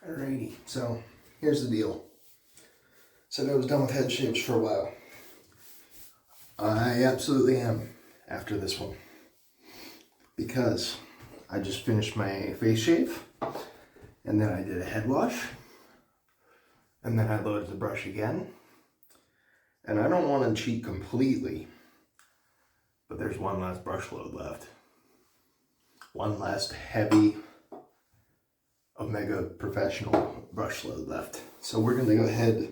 Alrighty, so here's the deal. Said I was done with head shaves for a while. I absolutely am after this one. Because I just finished my face shave. And then I did a head wash. And then I loaded the brush again. And I don't want to cheat completely. But there's one last brush load left. One last heavy Omega Professional brush load left. So we're going to go ahead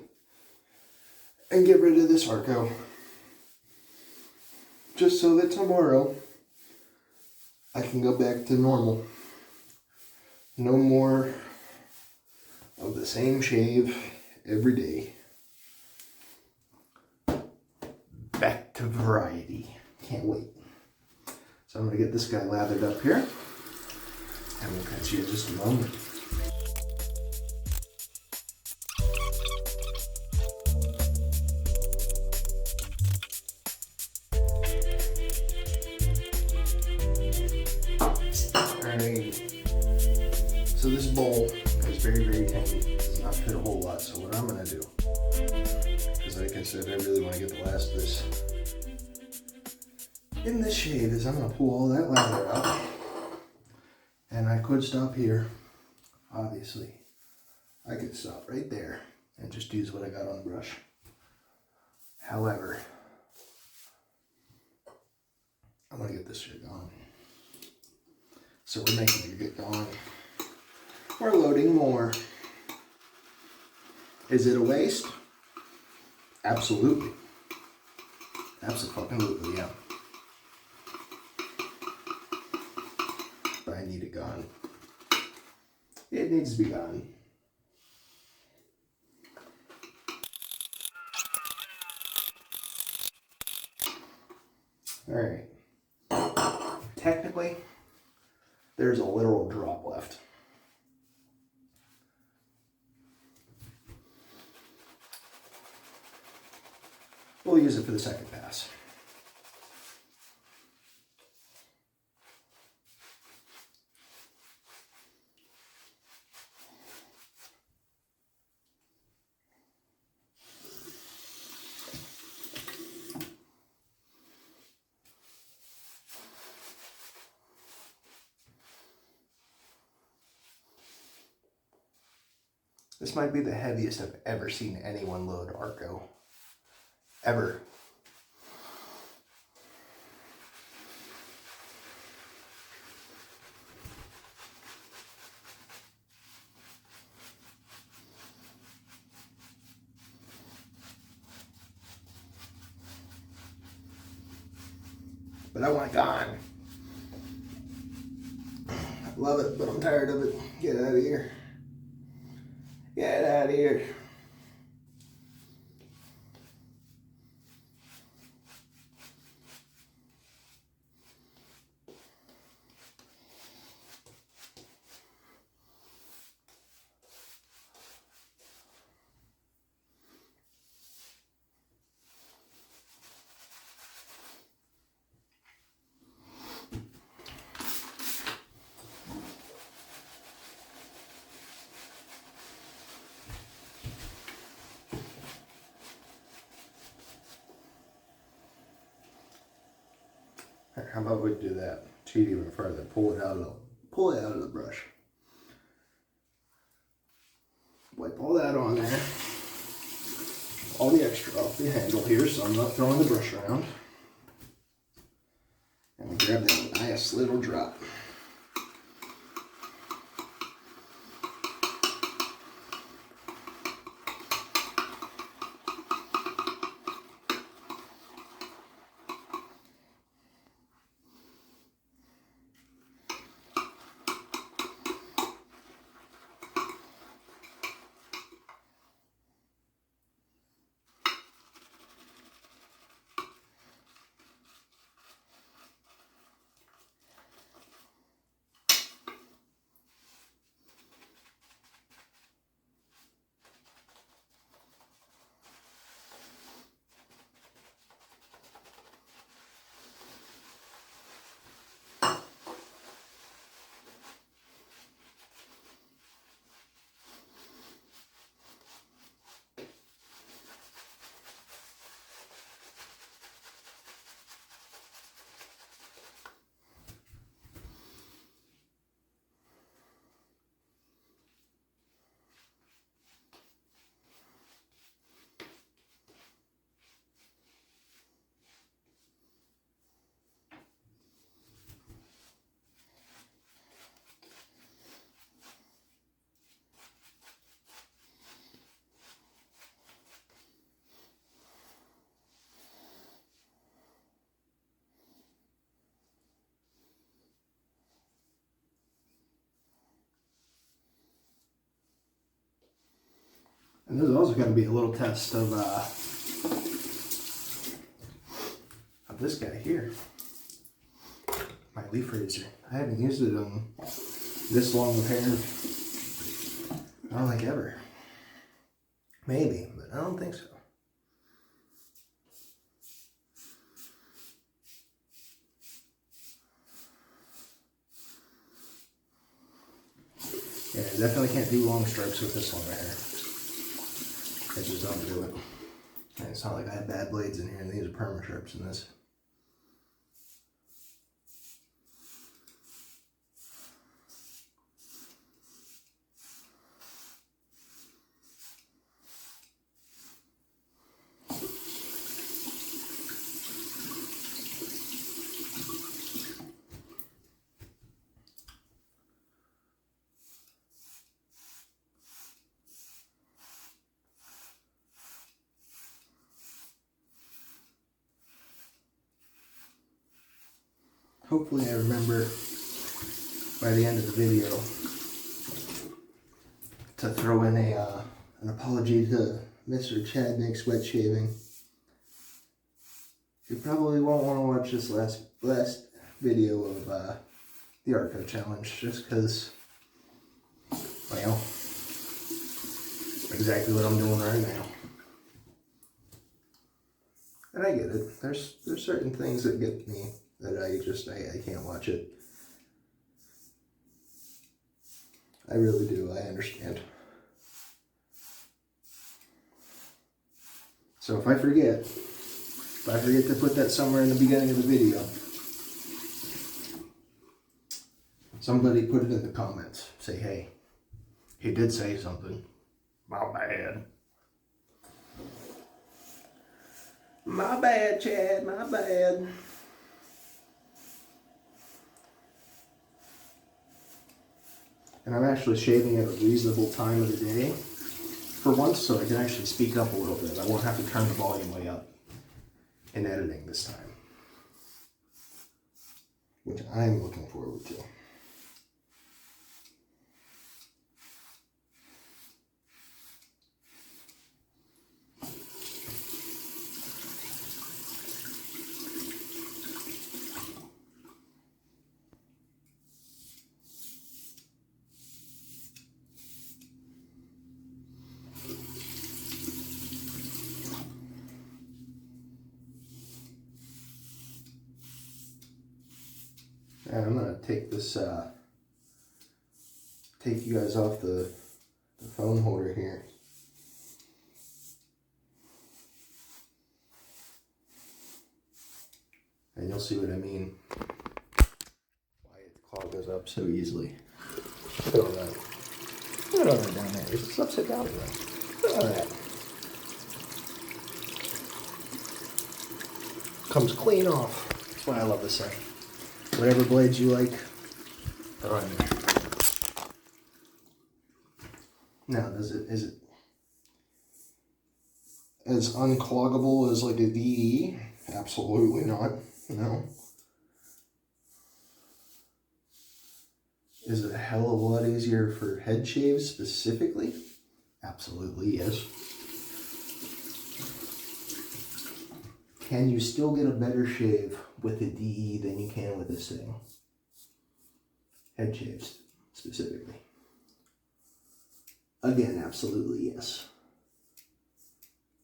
and get rid of this Arko. Just so that tomorrow I can go back to normal. No more of the same shave every day. Back to variety. Can't wait. So I'm going to get this guy lathered up here. And we'll catch you in just a moment. So this bowl is very, very tiny. It does not fit a whole lot. So what I'm going to do, because like I said, I really want to get the last of this in this shave, is I'm going to pull all that lather out. And I could stop here, obviously. I could stop right there and just use what I got on the brush. However, I'm going to get this shit going. So we're making it get going. We're loading more. Is it a waste? Absolutely. Absolutely, yeah. But I need it gone. It needs to be gone. Alright. Technically, there's a literal drop left. We'll use it for the second pass. This might be the heaviest I've ever seen anyone load Arko. Ever. But I want it gone. I love it, but I'm tired of it. Get out of here. Get out of here. How about we do that? Cheat even further. Pull it out of the brush. Wipe all that on there. All the extra off the handle here, so I'm not throwing the brush around. And we grab that nice little drop. And there's also going to be a little test of this guy here. My leaf razor. I haven't used it on this long of hair, I don't think ever. Maybe, but I don't think so. Yeah, I definitely can't do long stripes with this long hair. I just don't do it. And it's not like I have bad blades in here, and these are perma sharps in this. Hopefully I remember by the end of the video to throw in an apology to Mr. Chadnick's wet shaving. You probably won't want to watch this last video of the Arko challenge, just because, well, exactly what I'm doing right now. And I get it. There's certain things that get me that I can't watch it. I really do. I understand. So if I forget to put that somewhere in the beginning of the video, somebody put it in the comments. Say, hey, he did say something. My bad. My bad, Chad. My bad. And I'm actually shaving at a reasonable time of the day for once, so I can actually speak up a little bit. I won't have to turn the volume way up in editing this time, which I'm looking forward to. And I'm gonna take this, take you guys off the phone holder here. And you'll see what I mean. Why the claw goes up so easily. Look at all that. Look at all that down there. It's upside down again. Look at all that. Comes clean off. That's why I love this thing. Whatever blades you like, throw in there. Now, is it as uncloggable as like a DE? Absolutely not. No. Is it a hell of a lot easier for head shaves specifically? Absolutely, yes. Can you still get a better shave with a DE than you can with this thing? Head shaves, specifically. Again, absolutely yes.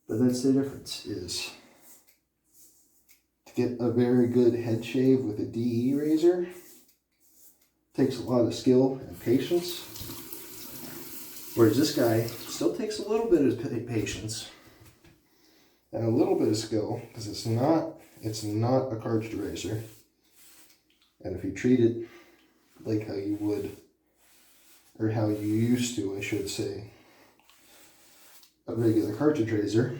But that's the difference, is to get a very good head shave with a DE razor takes a lot of skill and patience. Whereas this guy still takes a little bit of patience and a little bit of skill, because it's not a cartridge razor. And if you treat it like how you would, or how you used to, I should say, a regular cartridge razor,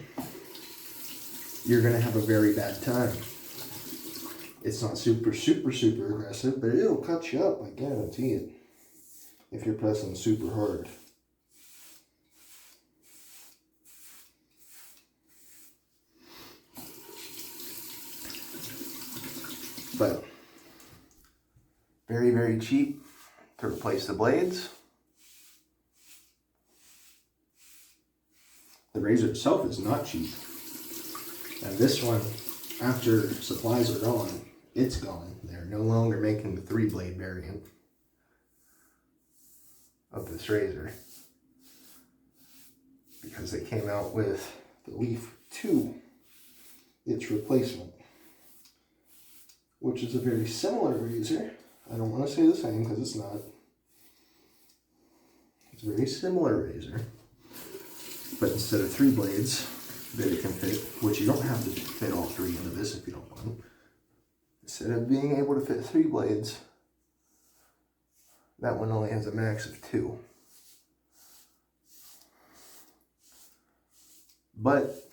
you're gonna have a very bad time. It's not super aggressive, but it'll cut you up, I guarantee it, if you're pressing super hard. But very, very cheap to replace the blades. the razor itself is not cheap. And this one, after supplies are gone, it's gone. They're no longer making the 3-blade variant of this razor because they came out with the Leaf 2, its replacement, which is a very similar razor. I don't want to say the same because it's not. It's a very similar razor, but instead of 3 blades that it can fit, which you don't have to fit all 3 into this if you don't want, instead of being able to fit 3 blades, that one only has a max of 2. But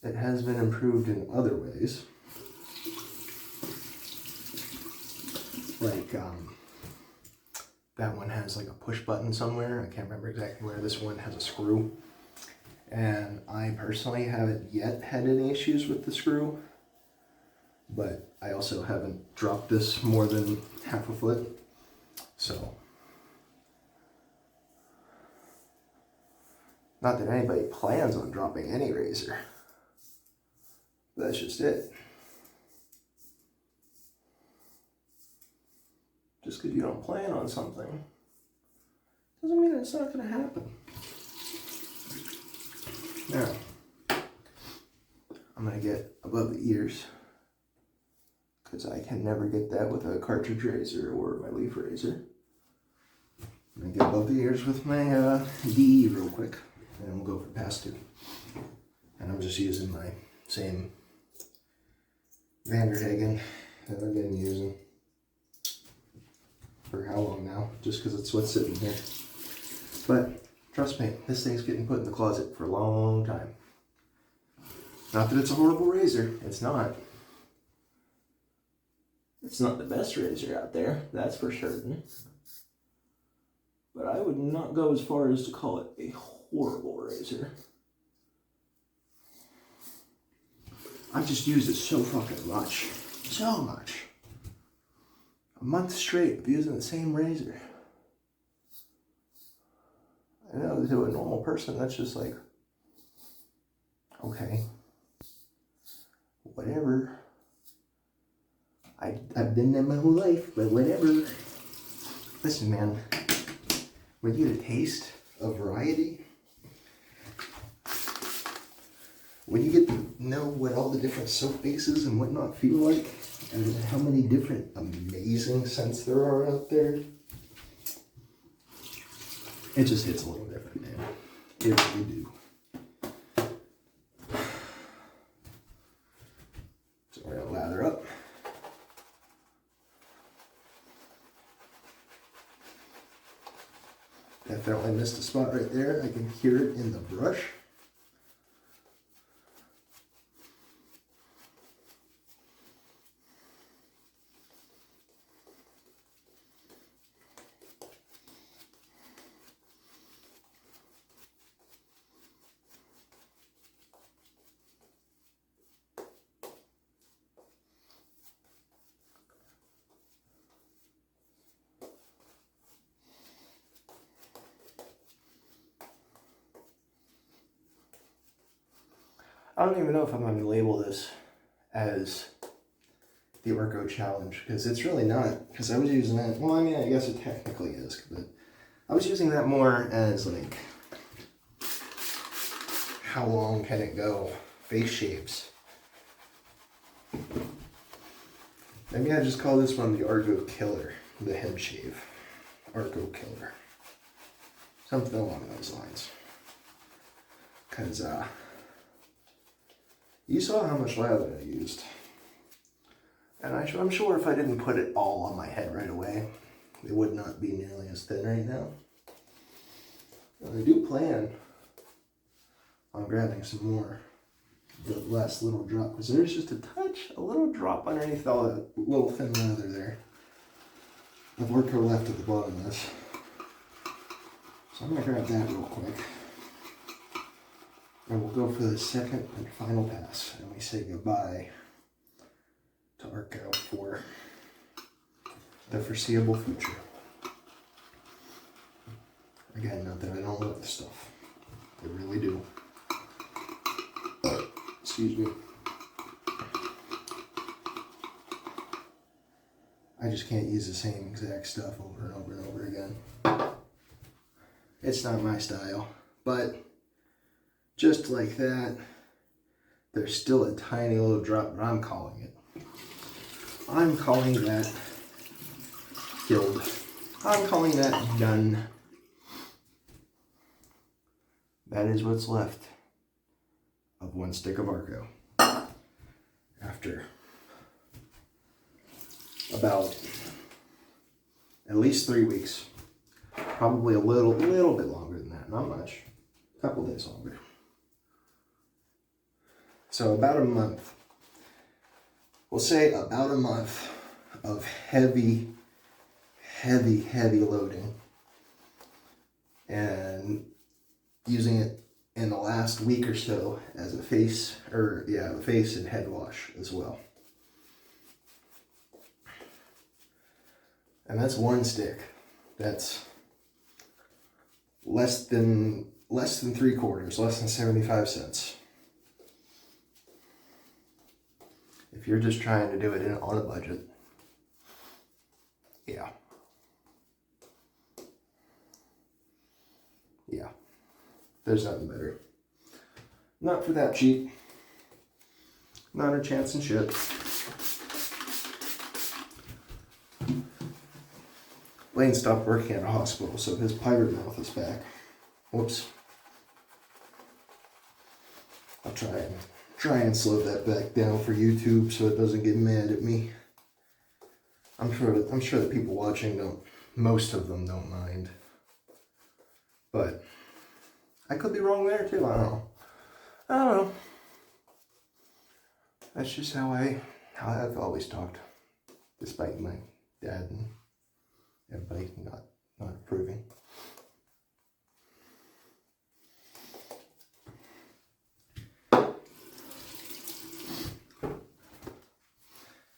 it has been improved in other ways. Like, that one has like a push button somewhere. I can't remember exactly where. This one has a screw. And I personally haven't yet had any issues with the screw. But I also haven't dropped this more than half a foot. So, not that anybody plans on dropping any razor. That's just it. Just because you don't plan on something doesn't mean it's not going to happen. Now, I'm going to get above the ears because I can never get that with a cartridge razor or my leaf razor. I'm going to get above the ears with my DE real quick, and then we'll go for past 2. And I'm just using my same Vanderhagen that I've been using for how long now, just because it's what's sitting here. But trust me, this thing's getting put in the closet for a long time. Not that it's a horrible razor, it's not. It's not the best razor out there, that's for certain. But I would not go as far as to call it a horrible razor. I've just used it so fucking much. So much. A month straight of using the same razor. I know to a normal person, that's just like, okay, whatever. I've been there my whole life, but whatever. Listen, man, when you get a taste of variety, when you get to know what all the different soap bases and whatnot feel like, and how many different amazing scents there are out there, it just hits a little different, man. It really do. So we're gonna lather up. Definitely missed a spot right there. I can hear it in the brush. I don't even know if I'm going to label this as the Arko challenge, because it's really not, because I was using that, well, I mean, I guess it technically is, but I was using that more as like, how long can it go? Face shaves. Maybe I just call this one the Arko Killer, the head shave. Arko Killer. Something along those lines. Because, you saw how much lather I used. And I'm sure if I didn't put it all on my head right away, it would not be nearly as thin right now. And I do plan on grabbing some more, the last little drop, because there's just a little drop underneath all that little thin lather there. Of Arko left at the bottom of this. So I'm going to grab that real quick. And we'll go for the second and final pass, and we say goodbye to Arko for the foreseeable future. Again, not that I don't love this stuff. They really do. Excuse me. I just can't use the same exact stuff over and over and over again. It's not my style, but just like that, there's still a tiny little drop, but I'm calling it. I'm calling that killed. I'm calling that done. That is what's left of one stick of Arko. After about at least 3 weeks. Probably a little bit longer than that, not much. A couple days longer. So about a month. We'll say about a month of heavy loading. And using it in the last week or so as a face, the face and head wash as well. And that's one stick. That's less than 3/4, less than 75 cents. If you're just trying to do it on a budget, yeah. There's nothing better. Not for that cheap. Not a chance in shit. Lane stopped working at a hospital, so his pirate mouth is back. Whoops. I'll try and slow that back down for YouTube so it doesn't get mad at me. I'm sure the people watching most of them don't mind. But I could be wrong there too, I don't know. That's just how I've always talked, despite my dad and everybody not approving.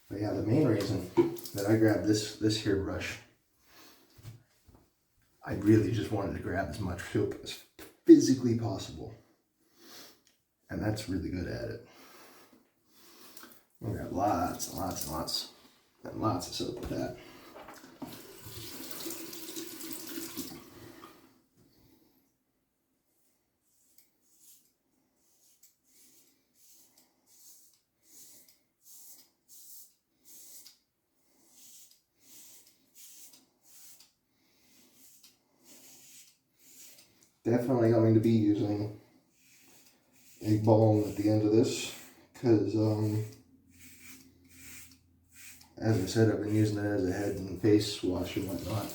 But yeah, the main reason that I grabbed this here brush, I really just wanted to grab as much soap as physically possible. And that's really good at it. I'm gonna grab lots and lots and lots and lots of soap with that. Definitely going to be using a balm at the end of this because, as I said, I've been using it as a head and face wash and whatnot.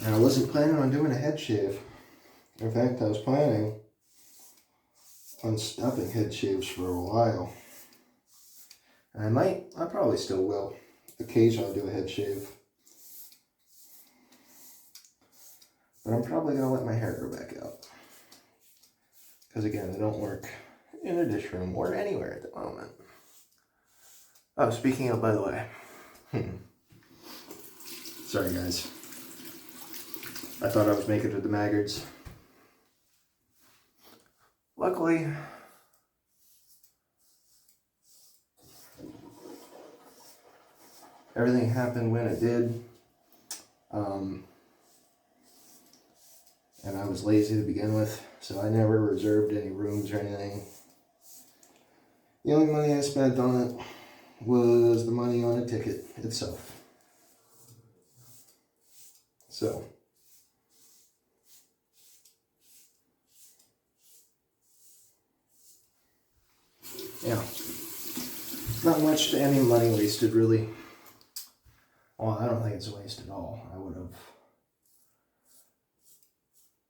And I wasn't planning on doing a head shave. In fact, I was planning on stopping head shaves for a while. And I probably still will occasionally do a head shave. But I'm probably going to let my hair grow back out. Because again, I don't work in a dish room or anywhere at the moment. Oh, speaking of, by the way. Sorry guys. I thought I was making it to the Maggards. Luckily, everything happened when it did. And I was lazy to begin with, so I never reserved any rooms or anything. The only money I spent on it was the money on a ticket itself. So, yeah, not much to any money wasted really. Well, I don't think it's a waste at all. I would have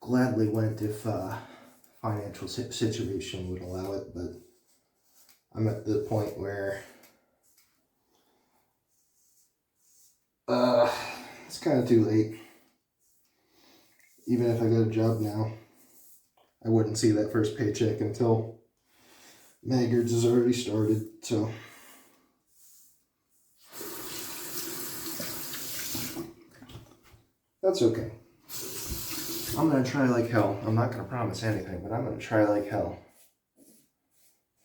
gladly went if financial situation would allow it, but I'm at the point where it's kind of too late. Even if I got a job now, I wouldn't see that first paycheck until Maggards has already started, so that's okay. I'm gonna try like hell. I'm not gonna promise anything, but I'm gonna try like hell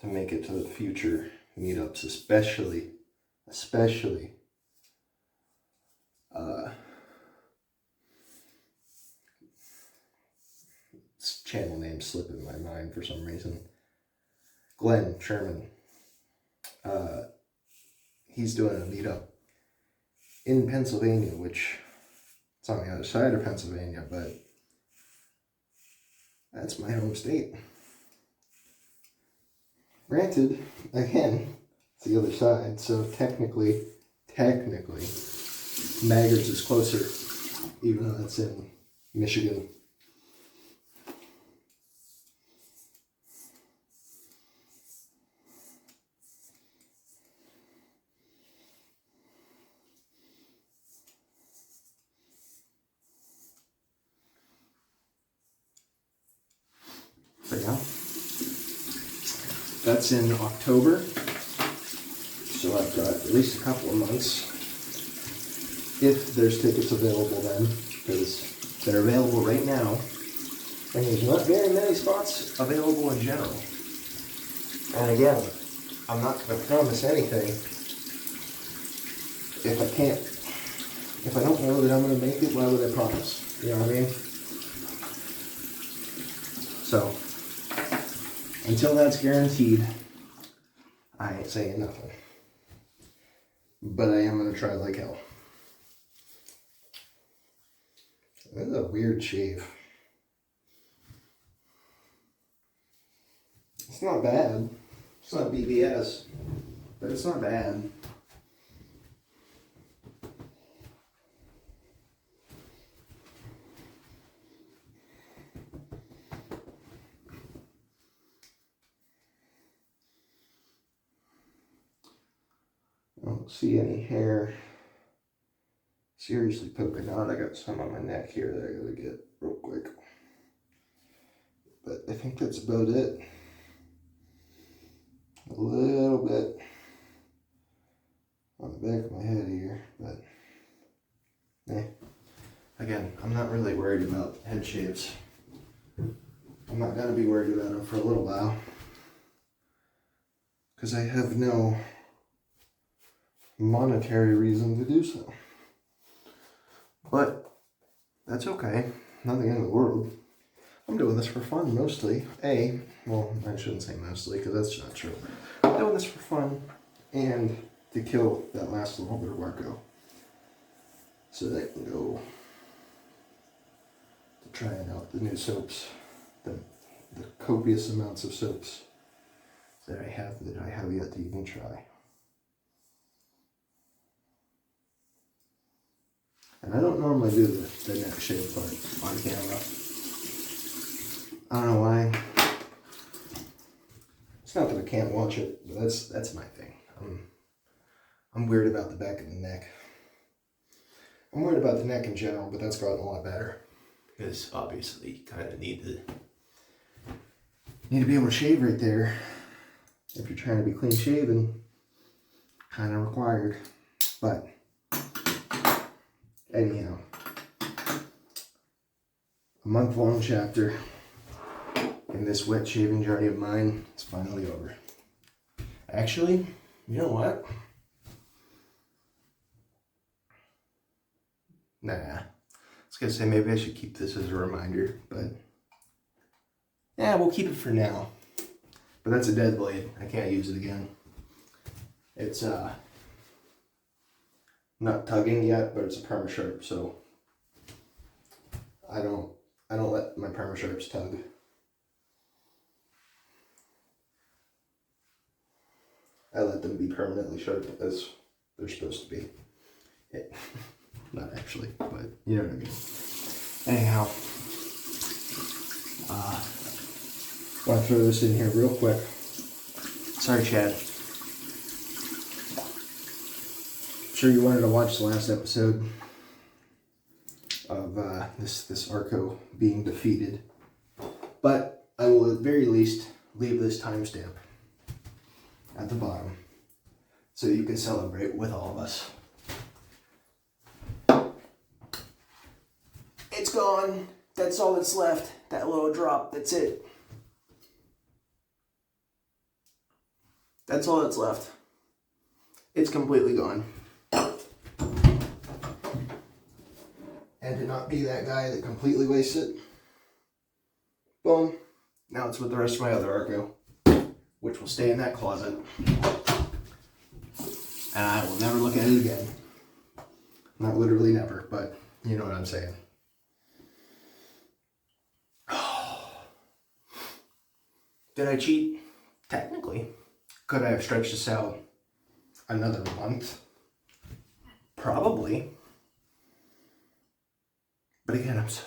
to make it to the future meetups, especially this channel name slipping my mind for some reason. Glenn Sherman. He's doing a meetup in Pennsylvania, which it's on the other side of Pennsylvania, but that's my home state. Granted, again, it's the other side, so technically, Maggard's is closer, even though that's in Michigan. But yeah, that's in October, so I've got at least a couple of months, if there's tickets available then, because they're available right now, and there's not very many spots available in general. And again, I'm not going to promise anything if I don't know that I'm going to make it. Why would I promise? You know what I mean? So, until that's guaranteed, I ain't saying nothing. But I am going to try like hell. This is a weird shave. It's not bad. It's not BBS, but it's not bad. I don't see any hair seriously poking out. I got some on my neck here that I gotta get real quick. But I think that's about it. A little bit on the back of my head here, but again, I'm not really worried about head shaves. I'm not gonna be worried about them for a little while because I have no monetary reason to do so. But that's okay. Nothing in the world. I'm doing this for fun mostly. Well, I shouldn't say mostly because that's not true. I'm doing this for fun and to kill that last little bit of Arko so that I can go to trying out the new soaps, the copious amounts of soaps that I have yet to even try. And I don't normally do the neck shave part on camera. I don't know why. It's not that I can't watch it, but that's my thing. I'm weird about the back of the neck. I'm worried about the neck in general, but that's gotten a lot better. Because obviously you kind of need to be able to shave right there. If you're trying to be clean shaven, kind of required. But anyhow, a month-long chapter in this wet shaving journey of mine is finally over. Actually, you know what? Nah. I was gonna say maybe I should keep this as a reminder, but yeah, we'll keep it for now. But that's a dead blade. I can't use it again. It's not tugging yet, but it's a perma sharp, so I don't let my perma sharps tug. I let them be permanently sharp as they're supposed to be. Not actually, but you know what I mean. Anyhow, I want to throw this in here real quick. Sorry, Chad. I'm sure you wanted to watch the last episode of this Arko being defeated, but I will at the very least leave this timestamp at the bottom so you can celebrate with all of us. It's gone. That's all that's left. That little drop, that's it. That's all that's left. It's completely gone. And to not be that guy that completely wastes it, boom. Now it's with the rest of my other Arko, which will stay in that closet. And I will never look at it again. Not literally never, but you know what I'm saying. Did I cheat? Technically. Could I have stretched this out another month? Probably. But again, I'm so...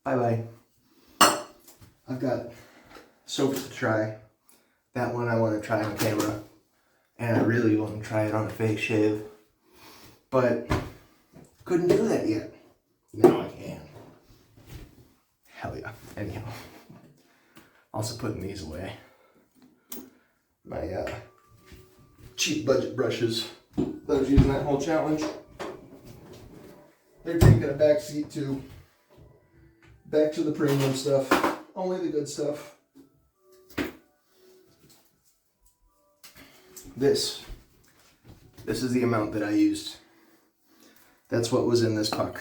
Bye-bye. I've got soaps to try. That one I want to try on camera. And I really want to try it on a face shave. But couldn't do that yet. Now I can. Hell yeah. Anyhow. Also putting these away. My cheap budget brushes that I was using that whole challenge. They're taking a back seat to back to the premium stuff. Only the good stuff. This is the amount that I used. That's what was in this puck.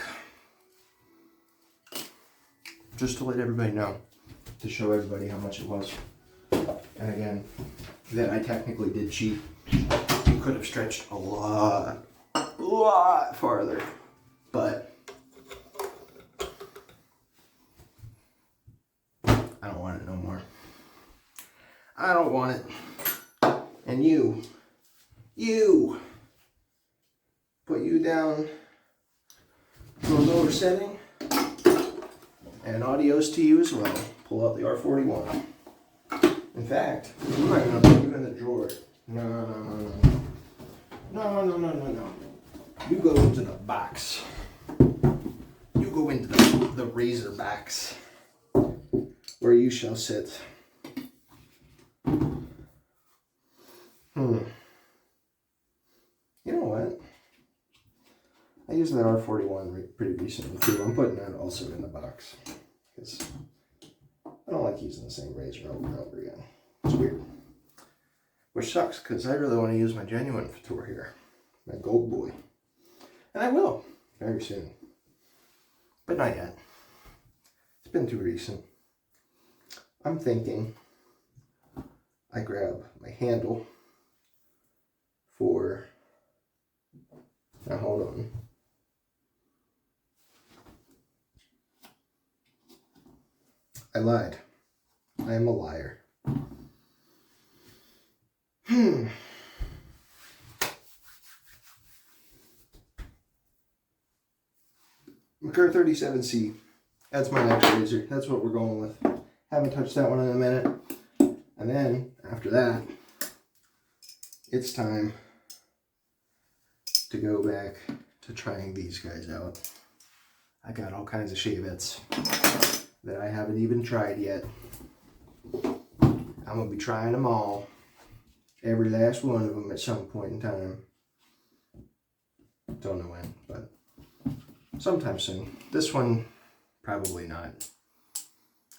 Just to let everybody know. To show everybody how much it was. And again, that I technically did cheat. You could have stretched a lot farther. But I don't want it no more. I don't want it. And you, put you down to a lower setting. And adios to you as well. Pull out the R41. In fact, I'm not going to put you in the drawer. No. You go into the box. You go into the razor box. Where you shall sit. You know what? I used that R41 pretty recently too. I'm putting that also in the box. Because I don't like using the same razor over and over again. It's weird. Which sucks because I really want to use my genuine tour here. My gold boy. And I will. Very soon. But not yet. It's been too recent. I'm thinking I grab my handle for... Now hold on. I lied. I am a liar. Macur 37C. That's my next razor. That's what we're going with. Haven't touched that one in a minute. And then, after that, it's time to go back to trying these guys out. I got all kinds of shavettes that I haven't even tried yet. I'm going to be trying them all. Every last one of them at some point in time. Don't know when, but sometime soon. This one, probably not.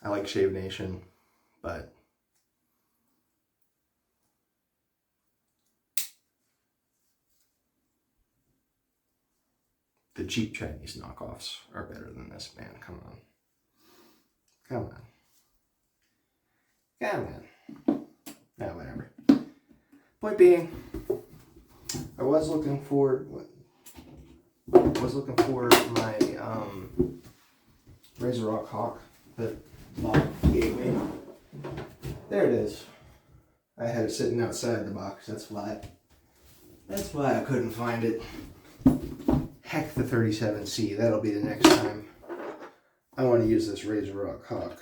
I like Shave Nation, but the cheap Chinese knockoffs are better than this, man. Come on. Come on. Come on. No, whatever. Point being, I was looking for my Razor Rock Hawk that Bob gave me. There it is. I had it sitting outside the box. That's why I couldn't find it. Heck, the 37C. That'll be the next time I want to use this Razor Rock Hawk.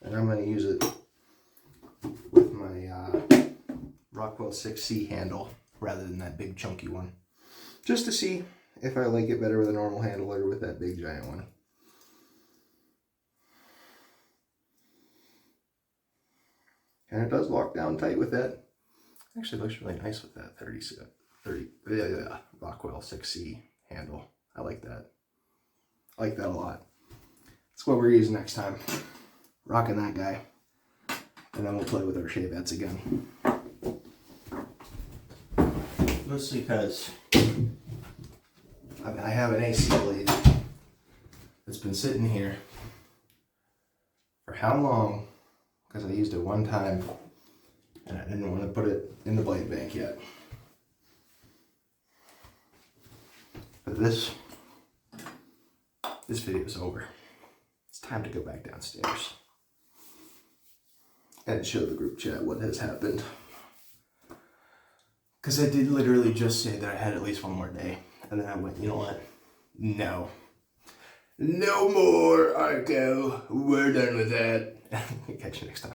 And I'm going to use it with my Rockwell 6C handle rather than that big chunky one. Just to see if I like it better with a normal handle or with that big giant one. And it does lock down tight with that. Actually looks really nice with that 37. Rockwell 6C handle. I like that. I like that a lot. That's what we're using next time. Rocking that guy. And then we'll play with our shavettes again. Mostly because I have an AC blade that's been sitting here for how long? Because I used it one time and I didn't want to put it in the blade bank yet. But this video is over. It's time to go back downstairs and show the group chat what has happened. Because I did literally just say that I had at least one more day. And then I went, you know what? No. No more, Arko. We're done with that. Catch you next time.